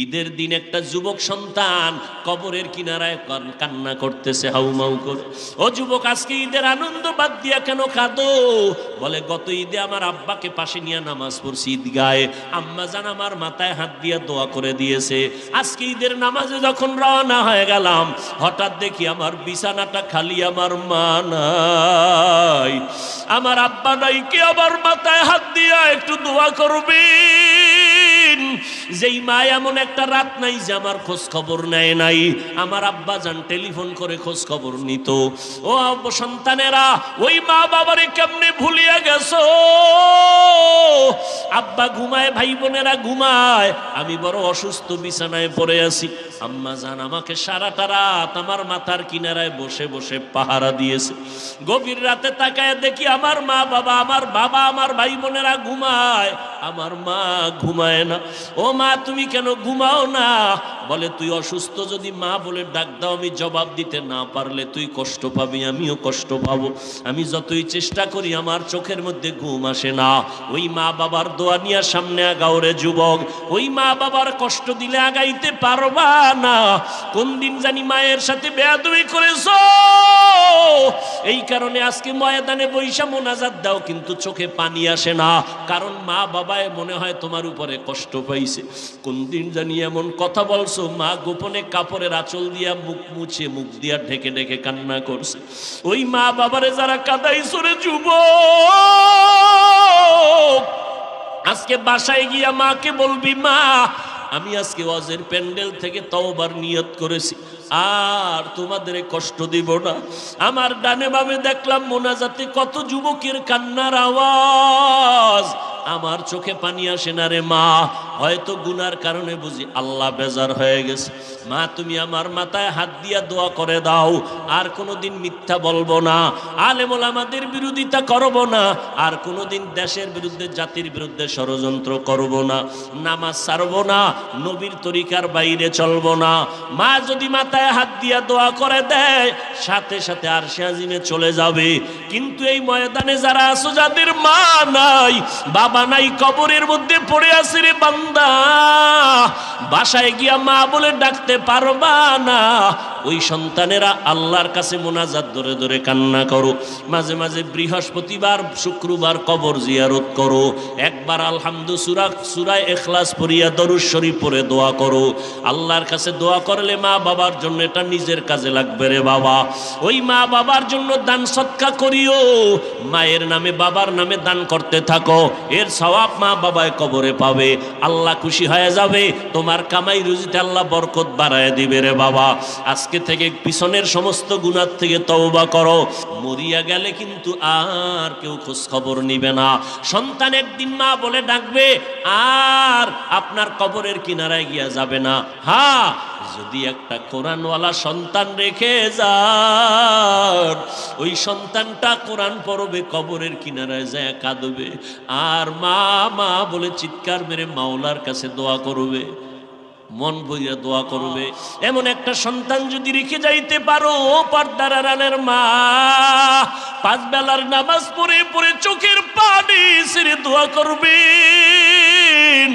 ঈদের দিন একটা যুবক সন্তান কবরের কিনারায় কান্না করতেছে হাউমাউ করে। ও যুবক, আজকে ঈদের আনন্দ বাদ দিয়া কেন কাঁদো? বলে, গত ঈদে আমার আব্বাকে পাশে নিয়ে নামাজ পড়ছি ঈদগাহে, আম্মা জান আমার মাথায় হাত দিয়ে দোয়া করে দিয়েছে। আজকে ঈদের নামাজে যখন রওনা হয়ে গেলাম, হঠাৎ দেখি আমার বিছানাটা খালি, আমার মা নাই, আমার আব্বা নাই। কে আমার মাথায় হাত দিয়া একটু দোয়া করবেন? যেই মা এমন একটা রাত নাই যে আমার খোঁজ খবর নেয় নাই। আমার আব্বা জান টেলিফোন করে খোঁজ খবর নিত। ও সন্তানেরা, ওই মা বাবারে কেমনে ভুলিয়া গেছো? আব্বা ঘুমায়, ভাই বোনেরা ঘুমায়, আমি বড় অসুস্থ বিছানায় পড়ে আছি। আম্মা জান আমাকে সারাটা রাত আমার মাথার কিনারায় বসে বসে পাহারা দিয়েছে। গভীর রাতে তাকায় দেখি আমার মা বাবা, আমার বাবা, আমার ভাই বোনেরা ঘুমায়, আমার মা ঘুমায় না। ও মা, তুমি কেন ঘুমাও না? বলে, তুই অসুস্থ, যদি মা বলে ডাক দাও, আমি জবাব দিতে না পারলে তুই কষ্ট পাবি, আমিও কষ্ট পাবো। আমি যতই চেষ্টা করি আমার চোখের মধ্যে ঘুম আসে না। ওই মা বাবার দোয়া নিয়ে সামনে আগাও রে যুবক। ওই মা বাবার কষ্ট দিলে আগাইতে পারবা না। কোন দিন জানি মায়ের সাথে বেয়াদবি করেছো, এই কারণে আজকে ময়দানে বৈশা মোনাজাত দাও, কিন্তু চোখে পানি আসে না, কারণ মা বাবায় মনে হয় তোমার উপরে কষ্ট পাইছে। কোন দিন জানি এমন কথা বলছো, মা গোপনে কাপড়ের আঁচল দিয়া মুখ মুছে, মুখ দিয়া ঢেকে ঢেকে কান্না করছে। ওই মা বাবারে যারা কাঁদাইছো রে যুবক, আজকে বাসায় গিয়া মাকে বলবি, মা আমি আজকে ওয়াজের প্যান্ডেল থেকে তওবার নিয়ত করেছি, আর তোমাদের কষ্ট দিব না। আমার ডানে বামে দেখলাম মোনাজাতে কত যুবকের কান্নার আওয়াজ, আমার চোখে পানি আসে না রে মা। হয়তো গুনার কারণে বুঝি আল্লাহ বেজার হয়ে গেছে। মা, তুমি আমার মাথায় হাত দিয়া দোয়া করে দাও, আর কোনোদিন মিথ্যা বলবো না, আলেম ওলামাদের বিরোধিতা করব না, আর কোনোদিন দেশের বিরুদ্ধে, জাতির বিরুদ্ধে ষড়যন্ত্র করব না, নামাজ ছাড়বো না, নবীর তরিকার বাইরে চলবো না। মা যদি মাথায় হাত দিয়া দোয়া করে দেয়, সাথে সাথে আরশে আজিমে চলে যাবে। কিন্তু এই ময়দানে যারা আছো, যাদের মা নাই, বাবা নাই, কবরের মধ্যে পড়ে আছে রে বান্দা, বাসায় গিয়া মা বলে ডাকতে পারবা না। ওই সন্তানেরা আল্লাহর কাছে মোনাজাত ধরে ধরে কান্না করো। মাঝে মাঝে বৃহস্পতিবার, শুক্রবার কবর জিয়ারত করো। একবার সূরা ইখলাস পড়িয়া দরুদ শরীফ পড়ে দোয়া করো। আল্লাহর কাছে দোয়া করলে মা বাবার জন্য এটা নিজের কাজে লাগবে রে বাবা। ওই মা বাবার জন্য দান সদকা করিও, মায়ের নামে বাবার নামে দান করতে থাকো, এর সওয়াব মা বাবায় কবরে পাবে, আল্লাহ খুশি হয়ে যাবে, তোমার কামাই রুজিতে আল্লাহ বরকত বাড়ায় দিবে রে বাবা। আজকে থেকে পিছনের সমস্ত গুনাহ থেকে তওবা করো। মরিয়া গেলে কিন্তু আর কেউ খোঁজ খবর নিবে না। সন্তান একদিন মা বলে ডাকবে, আর আপনার কবরের কিনারায় গিয়া যাবে না। হ্যাঁ, যদি একটা কোরআনওয়ালা সন্তান রেখে যান, ওই সন্তানটা কোরআন পড়বে, কবরের কিনারায় যায় কাঁদবে, আর মা মা বলে চিৎকার মেরে মাওলার কাছে দোয়া করবে, মন ভরিয়া দোয়া করবে। এমন একটা সন্তান যদি রেখে যাইতে পারো, পর্দার আড়ালের মা, পাঁচ বেলার নামাজ পড়ে পড়ে চোখের পানি ছেড়ে দোয়া করবেন,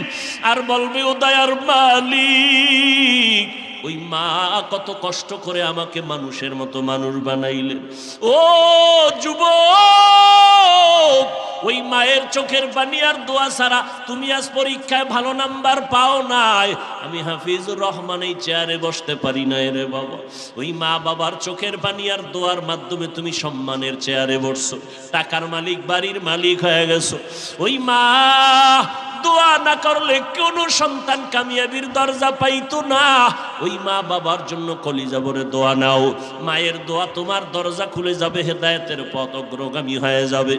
আর বলবে, ও দয়ার মালিক, ওই মা কত কষ্ট করে আমাকে মানুষের মতো মানুষ বানাইলেন। ও যুবক, ওই মায়ের চোখের পানি আর দোয়া ছাড়া তুমি আজ পরীক্ষায় ভালো নাম্বার পাও নাই, আমি হাফিজুর রহমান এই চেয়ারে বসতে পারি না রে বাবা। ওই মা বাবার চোখের পানি আর দোয়ার মাধ্যমে তুমি সম্মানের চেয়ারে বসছো, টাকার মালিক, বাড়ির মালিক হয়ে গেছো। ওই মা দোয়া না করলে কোনো সন্তান কামিয়াবির দরজা পাইতো না। ওই মা বাবার জন্য কলিজা ভরে দোয়া নাও, মায়ের দোয়া তোমার দরজা খুলে যাবে, হেদায়েতের পথ অগ্রগামী হয়ে যাবে।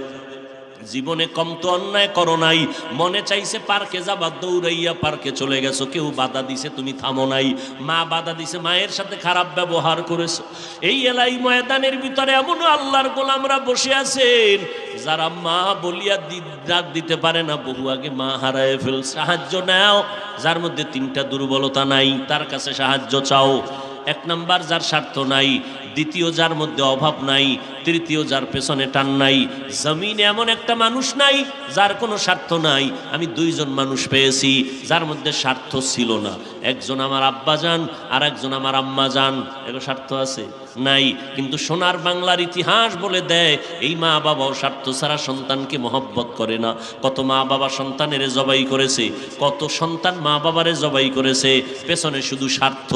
জীবনে কম তো অন্যায় করো নাই, মনে চাইছে পার্কে যাবা, দৌড়াইয়া পার্কে চলে গেছো, কেউ বাধা দিছে তুমি থামো নাই, মা বাধা দিছে, মায়ের সাথে খারাপ ব্যবহার করেছো। এই এলাই ময়দানের ভিতরে এমন আল্লাহর গোলামরা বসে আছেন, যারা মা বলিয়া ডাক দিতে পারে না, বহু আগে মা হারায় ফেল। সাহায্য নাও, যার মধ্যে তিনটা দুর্বলতা নাই তার কাছে সাহায্য চাও। এক নাম্বার, যার স্বার্থ নাই, দ্বিতীয় যার মধ্যে অভাব নাই, তৃতীয় যার পেছনে টান নাই। জমিনে এমন একটা মানুষ নাই যার কোনো স্বার্থ নাই। আমি দুইজন মানুষ পেয়েছি যার মধ্যে স্বার্থ ছিল না, একজন আমার আব্বা যান আর একজন আমার আম্মা যান, এগুলো স্বার্থ আছে নাই। কিন্তু সোনার বাংলার ইতিহাস বলে দেয় এই মা বাবাও স্বার্থ ছাড়া সন্তানকে মহব্বত করে না। কত মা বাবা সন্তানের জবাই করেছে, কত সন্তান মা বাবারে জবাই করেছে, পেছনে শুধু স্বার্থ।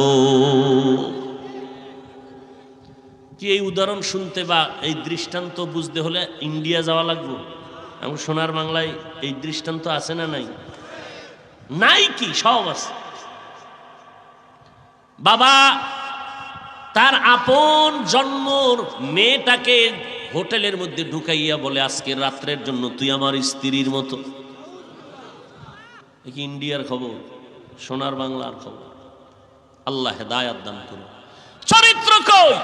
কি এই উদাহরণ শুনতে বা এই দৃষ্টান্ত বুঝতে হলে ইন্ডিয়া যাওয়া লাগবে? আমার সোনার বাংলায় এই দৃষ্টান্ত আছে না নাই? নাই কি? সব আছে। বাবা তার আপন জন্মর মেয়েটাকে হোটেলের মধ্যে ঢুকাইয়া বলে আজকের রাত্রের জন্য তুই আমার স্ত্রীর মতো। কি ইন্ডিয়ার খবর? সোনার বাংলার খবর। আল্লাহ হেদায়াত দান করুন। চরিত্র কই?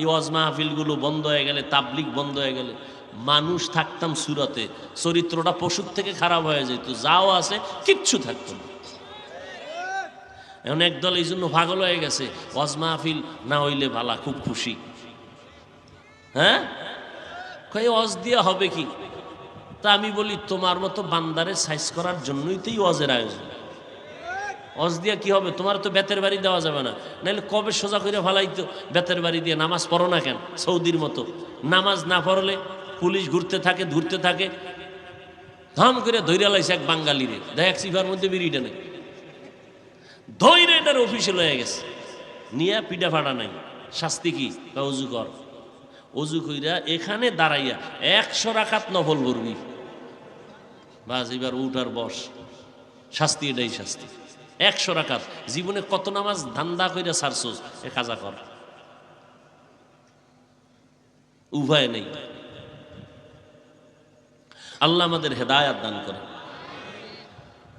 এই ওয়াজ মাহফিলগুলো বন্ধ হয়ে গেলে, তাবলিগ বন্ধ হয়ে গেলে, মানুষ থাকতাম সুরতে, চরিত্রটা পশুর থেকে খারাপ হয়ে যেত, যাও আছে কিচ্ছু থাকতো না। এখন একদল এই জন্য পাগল হয়ে গেছে, ওয়াজ মাহফিল না হইলে ভালা, খুব খুশি। হ্যাঁ, কই ওয়াজ দিয়া হবে কি? তা আমি বলি তোমার মতো বান্দারে সাইজ করার জন্যই তো এই ওয়াজের আয়োজন। ওয়াজ দিয়া কি হবে? তোমার তো বেতের বাড়ি দেওয়া যাবে না, নাহলে কবে সোজা করে ফালাইতো। বেতের বাড়ি দিয়ে নামাজ পড়ো না কেন? সৌদির মতো নামাজ না পড়লে পুলিশ ঘুরতে থাকে, ধরতে থাকে। ধাম করে ধৈর্য লাইছে এক বাঙালিরে, দেখ সিফার মধ্যে বিড়িটা নেই, ধৈর্য এটার অফিসে লয়ে গেছে, নিয়ে পিঠা ফাটা নাই। শাস্তি কি? অজু কর। অজু কইরা এখানে দাঁড়াইয়া 100 রাকাত নফল পড়বি, বাস এবার উঠার বস। শাস্তি এটাই শাস্তি। 100 রাকাত। জীবনে কত নামাজ ধান্দা কইরা সারছোস, এ কাজা কর। উভয় নেই। আল্লাহ আমাদের হেদায়াত দান করে।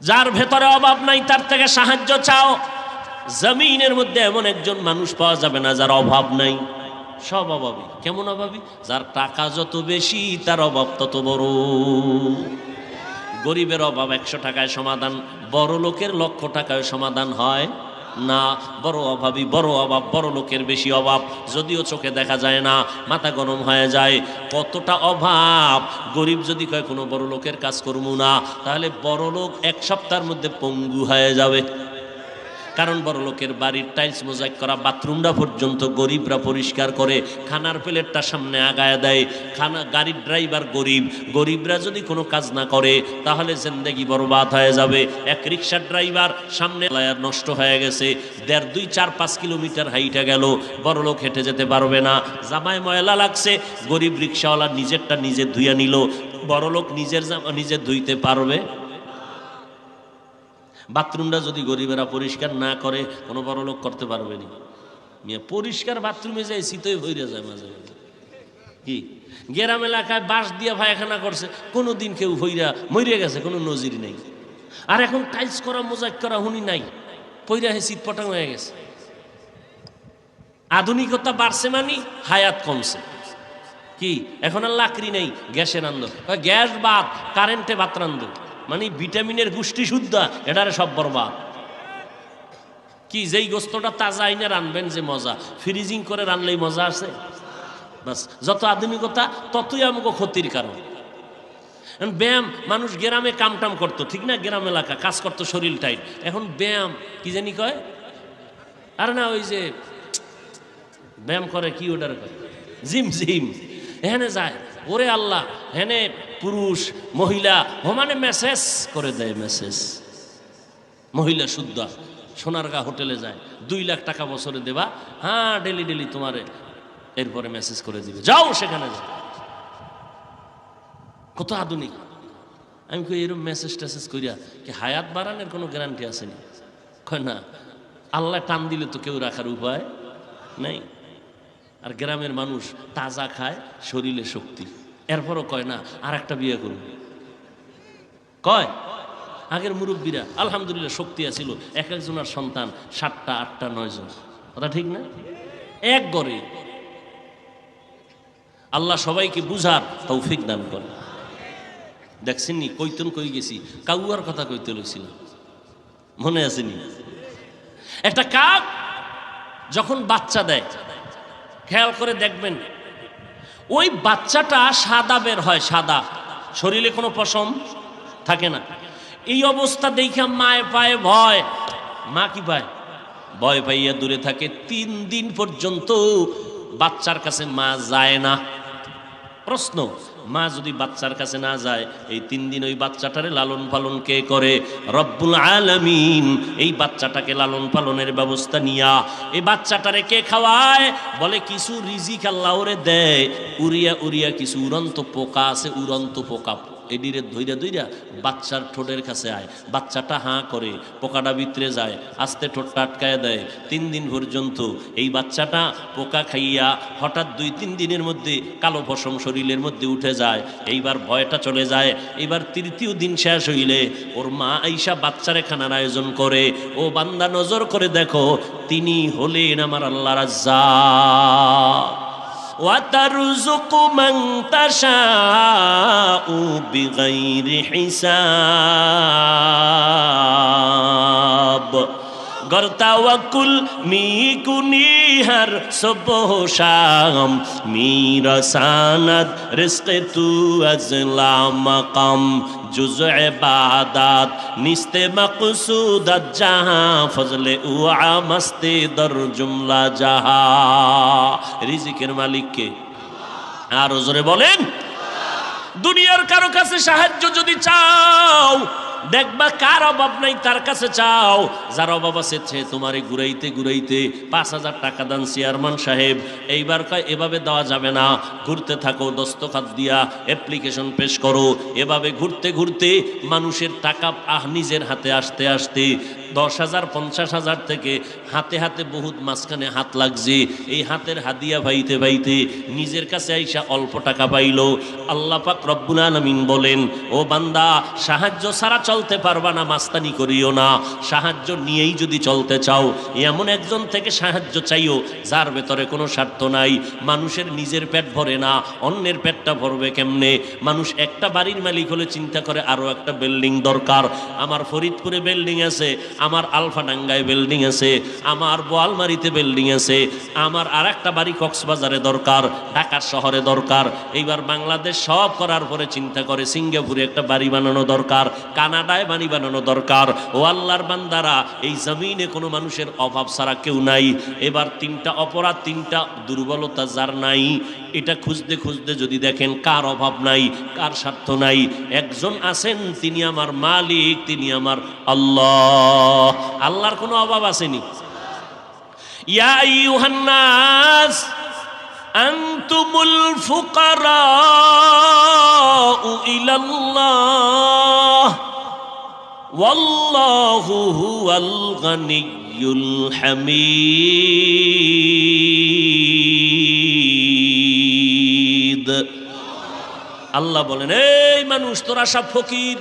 যার ভেতরে অভাব নাই তার থেকে সাহায্য চাও। জমিনের মধ্যে এমন একজন মানুষ পাওয়া যাবে না যার অভাব নাই। সব অভাবী। কেমন অভাবী? যার টাকা যত বেশি তার অভাব তত বড়। গরিবের অভাব 100 টাকায় সমাধান, বড় লোকের 1,00,000 টাকায় সমাধান হয় না। বড় অভাবী, বড় অভাব, বড় লোকের বেশি অভাব, যদিও চোখে দেখা যায় না, মাথা গরম হয়ে যায়। কতটা অভাব! গরিব যদি কয় কোনো বড় লোকের কাজ করবো না, তাহলে বড় লোক 1 সপ্তাহের মধ্যে পঙ্গু হয়ে যাবে। কারণ বড় লোকের বাড়ির টাইলস মোজাইক করা বাথরুমটা পর্যন্ত গরিবরা পরিষ্কার করে, খানার প্লেটটা সামনে আগায় দেয়। গাড়ির ড্রাইভার গরিব, গরিবরা যদি কোনো কাজ না করে তাহলে জিন্দেগি বরবাদ হয়ে যাবে। এক রিক্সার ড্রাইভার সামনে নষ্ট হয়ে গেছে, 1.5, 2, 4, 5 কিলোমিটার হাইটা গেল, বড় লোক হেঁটে যেতে পারবে না, জামায় ময়লা লাগছে, গরিব রিক্সাওয়ালা নিজেরটা নিজে ধুইয়া নিল, বড় লোক নিজের জামা নিজে ধুইতে পারবে? বাথরুমটা যদি গরিবেরা পরিষ্কার না করে কোনো বড় লোক করতে পারবে না। পরিষ্কার বাথরুমে যাই শীতই ভইরা যায় মাঝে মাঝে। কি গ্রাম এলাকায় বাঁশ দিয়ে পায়খানা করছে, কোনো দিন কেউ ভইরা মরে গেছে, কোনো নজির নেই। আর এখন টাইলস করা মোজাইক করা হুনি নাই, পইরা হে শীত পটাং হয়ে গেছে। আধুনিকতা বাড়ছে মানে হায়াত কমছে। কি এখন আর লাকড়ি নেই, গ্যাসে রান্ধ, গ্যাস বাদ, কারেন্টে ভাত রান্ধ, মানে ভিটামিনের গোষ্ঠী শুদ্ধ, এটারে সব বরবাদ। কি যেই গোস্তটা তাজা আইনে রানবেন যে মজা, ফ্রিজিং করে রানলেই মজা আছে? বাস, যত আধুনিকতা ততই আমাকে ক্ষতির কারণ। ব্যায়াম, মানুষ গ্রামে কামটাম করতো, ঠিক না, গ্রাম এলাকা কাজ করতো, শরীর টাইট। এখন ব্যায়াম কি জানি কয়, আর না ওই যে ব্যায়াম করে কি ওটার কয়, জিম। জিম এখানে যায়, ওরে আল্লাহ, হেনে পুরুষ মহিলা সমানে মেসেজ করে দেয়। মেসেজ মহিলা শুদ্ধ সোনারগাঁ হোটেলে যায়, 2 লাখ টাকা বছরে দেবা, হ্যাঁ ডেলি ডেলি তোমারে, এরপরে মেসেজ করে দিবে, যাও সেখানে যাও। কত আধুনিক! আমি কই এরকম মেসেজ টেসেজ করিয়া কি হায়াত বাড়ানোর কোনো গ্যারান্টি আসেনি? কয় না, আল্লাহ টান দিলে তো কেউ রাখার উপায় নেই। আর গ্রামের মানুষ তাজা খায়, শরীরে শক্তি, এরপরও কয় না আর একটা বিয়ে করুন। কয় আগের মুরব্বীরা আলহামদুলিল্লাহ শক্তি আছিল, এক একজনের সন্তান 7টা 8টা 9 জন, কথা ঠিক না? এক গড়ে। আল্লাহ সবাইকে বুঝার তৌফিক দান করে। দেখছেননি কইতন কই গেছি, কাউয়ার কথা কইতে লইছিলাম, মনে আসেনি? একটা কাক যখন বাচ্চা দেয়, খেয়াল করে দেখবেন ওই বাচ্চাটা সাদা বের হয়, সাদা, শরীরে কোনো পশম থাকে না। এই অবস্থা দেখে মায়ে পায়ে ভয়, মা কি পায়? ভয় পাইয়া দূরে থাকে। 3 দিন পর্যন্ত বাচ্চার কাছে মা যায় না। প্রশ্ন, মা যদি বাচ্চার কাছে না যায়, এই 3 দিন ওই বাচ্চাটারে লালন পালন কে করে? রব্বুল আলামিন এই বাচ্চাটাকে লালন পালনের ব্যবস্থা নিয়া এই বাচ্চাটারে কে খাওয়ায়? বলে কিছু রিজিক আল্লাহ ওরে দেয়, উড়িয়া উড়িয়া কিছু উড়ন্ত পোকা আছে, উড়ন্ত পোকা এডিরে ধইরা ধইরা বাচ্চার ঠোঁটের কাছে আয়, বাচ্চাটা হাঁ করে, পোকাটা ভিতরে যায়, আস্তে ঠোঁটটা আটকায় দেয়। 3 দিন পর্যন্ত এই বাচ্চাটা পোকা খাইয়া হঠাৎ 2-3 দিনের মধ্যে কালো পশম শরীরের মধ্যে উঠে যায়। এইবার ভয়টা চলে যায়। এইবার 3য় দিন শেষ হইলে ওর মা আইসা বাচ্চারে খানার আয়োজন করে। ও বান্দা নজর করে দেখো, তিনি হলেন আমার আল্লাহ রাজ্জাক। وَتَرْزُقُ مَنْ تَشَاءُ بِغَيْرِ حِسَابٍ গরতাওয়াকুল মি কুনিহার সবহ শাম মিরাসানাত রিজকে তু আজলা মাকাম জুজ ইবাদাত নিস্তে মাকসুদাত জাহা ফজলে উআ মস্তে দর জুমলা জাহা। রিজিকের মালিক কে? আর জোরে বলেন। দুনিয়ার কারো কাছে সাহায্য যদি চাও, দেখবা কার অভাব নাই, তার কাছে চাও। যার অভাব আছে সে তোমারে ঘুরাইতে ঘুরাইতে 5,000 টাকা দান চেয়ারম্যান সাহেব। এইবার কয় এভাবে দেওয়া যাবে না, ঘুরতে থাকো, দস্তখত দিয়া অ্যাপ্লিকেশন পেশ করো। এভাবে ঘুরতে ঘুরতে মানুষের টাকা নিজের হাতে আসতে আসতে 10,000 50,000 থেকে হাতে হাতে বহুত মাঝখানে হাত লাগছে। এই হাতের হাদিয়া পাইতে পাইতে নিজের কাছে আইসা অল্প টাকা পাইল। আল্লাহ পাক রব্বুল আলামিন বলেন, ও বান্দা, সাহায্য ছাড়া চলতে পারবা না, মাস্তানি করিও না। সাহায্য নিয়েই যদি চলতে চাও, এমন একজন থেকে সাহায্য চাইও যার ভেতরে কোনো স্বার্থ নাই। মানুষের নিজের পেট ভরে না, অন্যের পেটটা ভরবে কেমনে? মানুষ একটা বাড়ির মালিক হলে চিন্তা করে আরো একটা বিল্ডিং দরকার। আমার ফরিদপুরে বিল্ডিং আছে, আমার আলফাডাঙ্গায় বিল্ডিং আছে, আমার বোয়ালমারিতে বিল্ডিং আছে, আমার আর একটা বাড়ি কক্সবাজারে দরকার, ঢাকা শহরে দরকার। এইবার বাংলাদেশ সব করার পরে চিন্তা করে সিঙ্গাপুরে একটা বাড়ি বানানো দরকার, কানাডায় বাড়ি বানানো দরকার। ও আল্লাহর বান্দারা, এই জমিনে কোনো মানুষের অভাব ছাড়া কেউ নাই। এবার 3টা অপরাধ, 3টা দুর্বলতা যার নাই, এটা খুঁজতে খুঁজতে যদি দেখেন কার অভাব নাই, কার স্বার্থ নাই, একজন আছেন, তিনি আমার মালিক, তিনি আমার আল্লাহ। আল্লাহর কোনো অভাব আসেনি। ইয়া আইয়ুহান নাস আনতুমুল ফুকারাউ ইলাল্লাহ ওয়াল্লাহু হুয়াল গানিয়্যুল হামিদ। আল্লাহ বলেন, এই মানুষ, তোরা সব ফকির,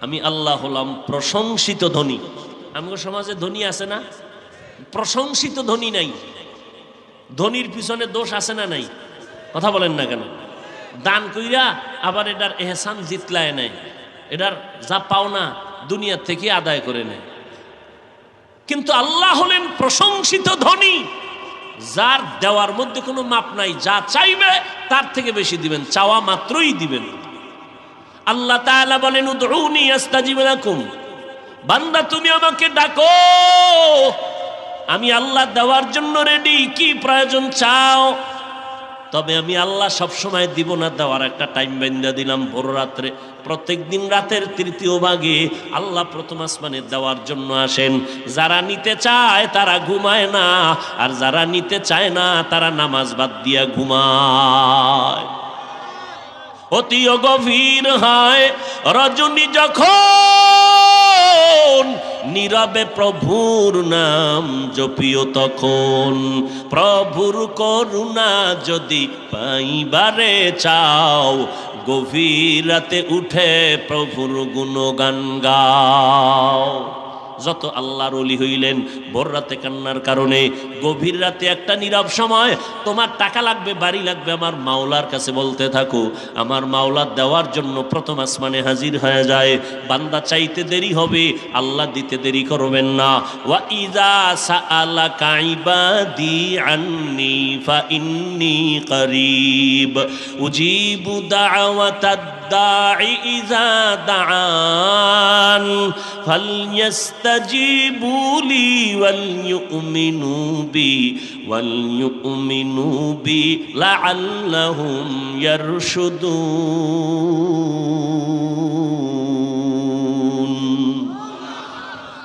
আমি আল্লাহ হলাম প্রশংসিত ধনী। আমগো সমাজে ধনী আছে না? প্রশংসিত ধনী নাই। ধনীর পিছনে দোষ আছে না নাই? কথা বলেন না কেন? দান কইরা আবার এটার এহসান জিতলায় নেয়, এটার যা পাওনা দুনিয়া থেকে আদায় করে নেয়। কিন্তু আল্লাহ হলেন প্রশংসিত ধনী, যার দেওয়ার মধ্যে কোনো মাপ নাই। যা চাইবে তার থেকে বেশি দিবেন, চাওয়া মাত্রই দিবেন। আল্লাহ তাআলা বলেন, উদউনি আস্তাজিব লাকুম। বান্দা, তুমি আমাকে ডাকো, আমি আল্লাহ দেওয়ার জন্য রেডি। কি প্রয়োজন চাও, তবে আমি আল্লাহ সবসময় দিব না। দেওয়ার একটা টাইম বেঁধে দিলাম, ভোর রাত্রে। প্রত্যেক দিন রাতের 3য় ভাগে আল্লাহ প্রথম আসমানে দেওয়ার জন্য আসেন। যারা নিতে চায় তারা ঘুমায় না, আর যারা নিতে চায় না তারা নামাজ বাদ দিয়া ঘুমায়। অতিও গভীর হয় রজনী যখন, নীরবে প্রভুর নাম জপিও তখন। প্রভুর করুণা যদি পাইবারে চাও, গভীর রাতে উঠে প্রভুর গুণগান গাও। যত আল্লাহর ওলি হইলেন, ভোর রাতে কান্নার কারণে, গভীর রাতে একটা নীরব সময়, তোমার টাকা লাগবে, বাড়ি লাগবে, আমার মাওলার কাছে বলতে থাকো। আমার মাওলা দেওয়ার জন্য প্রথম আসমানে হাজির হয়ে যায়। বান্দা চাইতে দেরি হবে, আল্লাহ দিতে দেরি করবেন না। ওয়া ইযা সাআলাকা ইবাদি আন্নী ফা ইন্নী করিব উজিবু দাওয়াতাদ الداعي إذا دعان فليستجيبوا لي وليؤمنوا بي لعلهم يرشدون।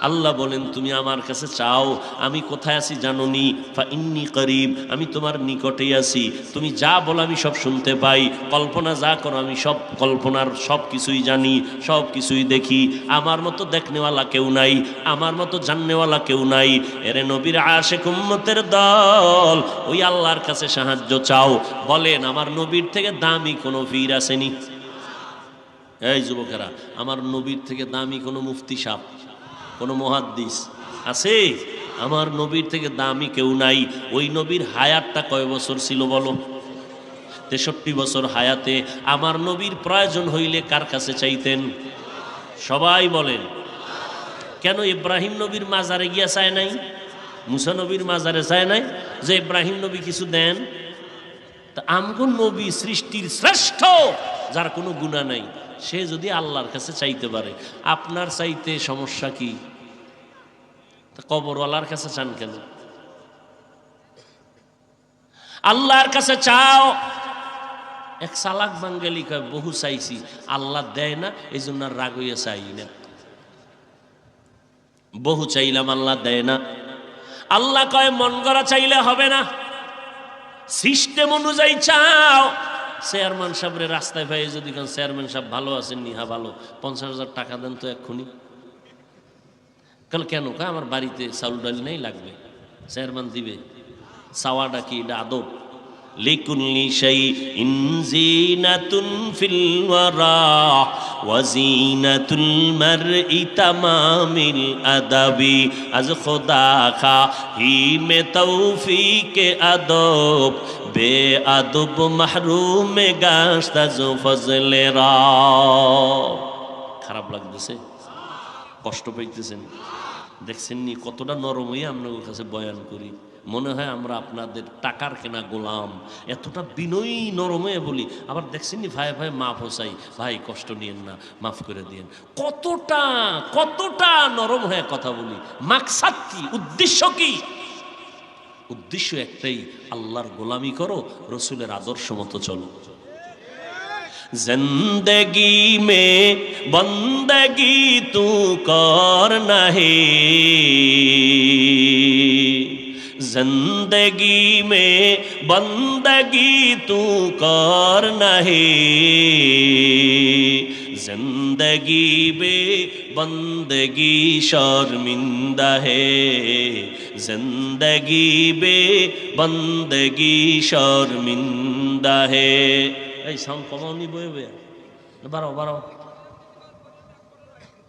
আল্লাহ বলেন তুমি আমার কাছে চাও, আমি কোথায় আছি জানোনি? ফাইন্নী করিব, আমি তোমার নিকটেই আছি। তুমি যা বলো আমি সব শুনতে পাই, কল্পনা যা করো আমি সব কল্পনার সব কিছুই জানি, সব কিছুই দেখি। আমার মতো দেখনেওয়ালা কেউ নাই, আমার মতো জাননেওয়ালা কেউ নাই। এরে নবীর আশিক উম্মতের দল, ওই আল্লাহর কাছে সাহায্য চাও। বলেন আমার নবীর থেকে দামি কোনো পীর আসেনি? এই যুবকেরা, আমার নবীর থেকে দামি কোনো মুফতি সাহেব, কোনো মুহাদ্দিস আছে? আমার নবীর থেকে দামি কেউ নাই। ওই নবীর হায়াতটা কয় বছর ছিল বলো? 63 বছর হায়াতে আমার নবীর প্রয়োজন হইলে কার কাছে চাইতেন? সবাই বলেন। কেন ইব্রাহিম নবীর মাজারে গিয়া চায় নাই? মুসা নবীর মাজারে চায় নাই যে ইব্রাহিম নবী কিছু দেন? তা আমগো নবী সৃষ্টির শ্রেষ্ঠ, যার কোনো গুনাহ নাই, সে যদি আল্লাহর কাছে চাইতে পারে, আপনার চাইতে সমস্যা কি? কবরওয়ালার কাছে চান কেন? আল্লাহর কাছে চাও। এক চালাক বাঙালি কয় বহু চাইছি, আল্লাহ দেয় না, এই জন্য রাগ হইয়া চাই না। বহু চাইলাম আল্লাহ দেয় না। আল্লাহ কয় মন গড়া চাইলে হবে না, সিস্টেম অনুযায়ী চাও। চেয়ারম্যান সাহেবের রাস্তায় ভাই যদি কোন চেয়ারম্যান সাহেব ভালো আছেন নি? হ্যাঁ ভালো, 50,000 টাকা দেন তো এক্ষুনি। কেন? আমার বাড়িতে চাউল ডাল নেই, লাগবে। চেয়ারম্যান দিবে। চাওয়াটা কি? এটা আদব। লিকুল্লি শাইইন জিনাতুন ফিল ওয়ারা ওয়া জিনাতুল মারই তামামিল আদাবি আজ খোদা খাহি মে তৌফিকে আদব বে আদব মাহরুম গাশতা জো ফজলে রা। খারাপ লাগতেছে? কষ্ট পাইতেছেন? দেখছেন নি কতটা নরম হয়ে আপনাদের কাছে বয়ান করি? মনে হয় আমরা আপনাদের টাকার কেনা গোলাম, এতটা বিনয়ী নরম হয়ে বলি। আবার দেখছেন নি ভাই ভাই মাফ হোসাই, ভাই কষ্ট নিয়েন না, মাফ করে দিয়েন। কতটা নরম হয়ে কথা বলি। মাকসাদ কি? উদ্দেশ্য কি? উদ্দেশ্য একটাই, আল্লাহর গোলামি করো, রসুলের আদর্শ মতো চলো। जिंदगी में बंदगी तू करना है, जिंदगी में बंदगी तू करना है, जिंदगी में बंदगी शर्मिंदा है, जिंदगी में बंदगी शर्मिंदा है। এই সাউন্ড কমাওনি, বয়ে বয়ে বাড়াও,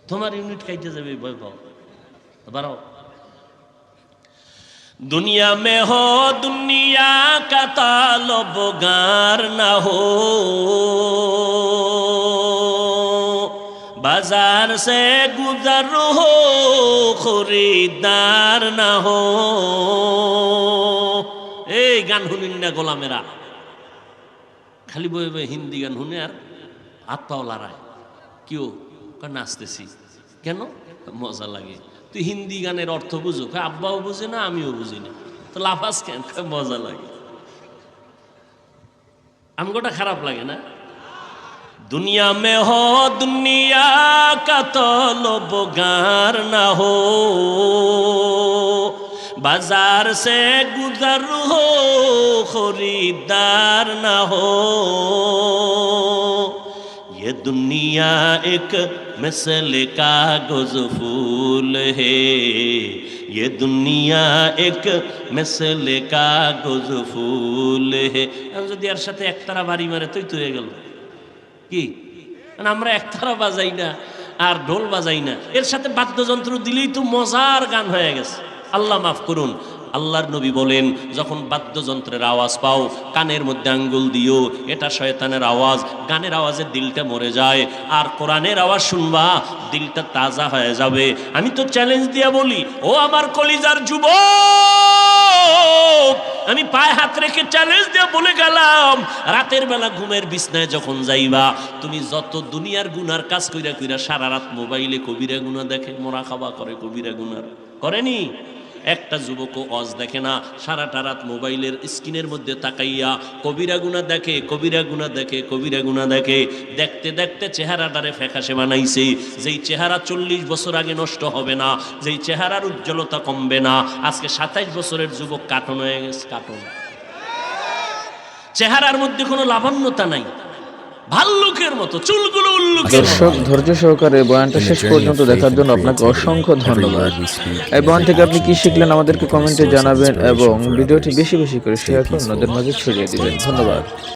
তোমার ইউনিট খাইতে যাবে, বই পাও, বাড়াও। दुनिया में हो दुनिया का तालबगार ना हो, बाजार से गुजर हो खरीदार ना हो। এই গান শুনিন না গোলামেরা, খালি বয়ে বয়ে হিন্দি গান শুনে আর হাত পাও লড়ায়। কেউ নাচতেছি কেন? মজা লাগে। তুই হিন্দি গানের অর্থ বুঝো? আব্বাও বুঝে না, আমিও বুঝি না, তো লাফাস কেন? মজা লাগে। আমগোটা খারাপ লাগে না? दुनिया में हो दुनिया का तलबगार ना हो, बाजार से गुजर हो खरीदार ना हो। ये दुनिया एक मिसल कागज फूल है, ये दुनिया एक मिसल कागज फूल है। যদি এর সাথে একতারা বাড়ি মারে তুই হয়ে গেল কি? আমরা একতারা বাজাই না আর ঢোল বাজাই না, এর সাথে বাদ্যযন্ত্র দিলেই তো মজার গান হয়ে গেছে। আল্লাহ মাফ করুন, আল্লাহর নবী বলেন যখন বাদ্যযন্ত্রের আওয়াজ পাও কানের মধ্যে আঙ্গুল দিও, এটা শয়তানের আওয়াজ। গানের আওয়াজে দিলটা মরে যায়, আর কোরআনের আওয়াজ শুনবা দিলটা তাজা হয়ে যাবে। আমি তো চ্যালেঞ্জ দিয়ে বলি, ও আমার কলিজার যুবক, আমি পায়ে হাত রেখে চ্যালেঞ্জ দিয়ে বলে গেলাম, রাতের বেলা ঘুমের বিছনায় যখন যাইবা, তুমি যত দুনিয়ার গুনার কাজ কইরা কইরা সারা রাত মোবাইলে কবিরা গুনাহ দেখে, মোরাকাবা করে কবিরা গুনার, করেনি? একটা যুবকও অজ দেখে না, সারাটা রাত মোবাইলের স্ক্রিনের মধ্যে তাকাইয়া কবিরা গুনাহ দেখে, কবিরা গুনাহ দেখে, কবিরা গুনাহ দেখে। দেখতে দেখতে চেহারাটারে ফ্যাকাশে বানাইছে। যেই চেহারা 40 বছর আগে নষ্ট হবে না, যেই চেহারার উজ্জ্বলতা কমবে না, আজকে 27 বছরের যুবক কাটন হয়ে গেছে। কাটন, চেহারার মধ্যে কোনো লাবণ্যতা নাই, ভাল্লুকের মতো, চুলগুলো উল্লুকের মতো। দর্শক, ধৈর্য সহকারে বয়ানটা শেষ পর্যন্ত দেখার জন্য আপনাকে অসংখ্য ধন্যবাদ। এই বয়ান থেকে আপনি কি শিখলেন আমাদেরকে কমেন্টে জানাবেন এবং ভিডিওটি বেশি বেশি করে শেয়ার করে অন্যদের মাঝে ছড়িয়ে দিবেন। ধন্যবাদ।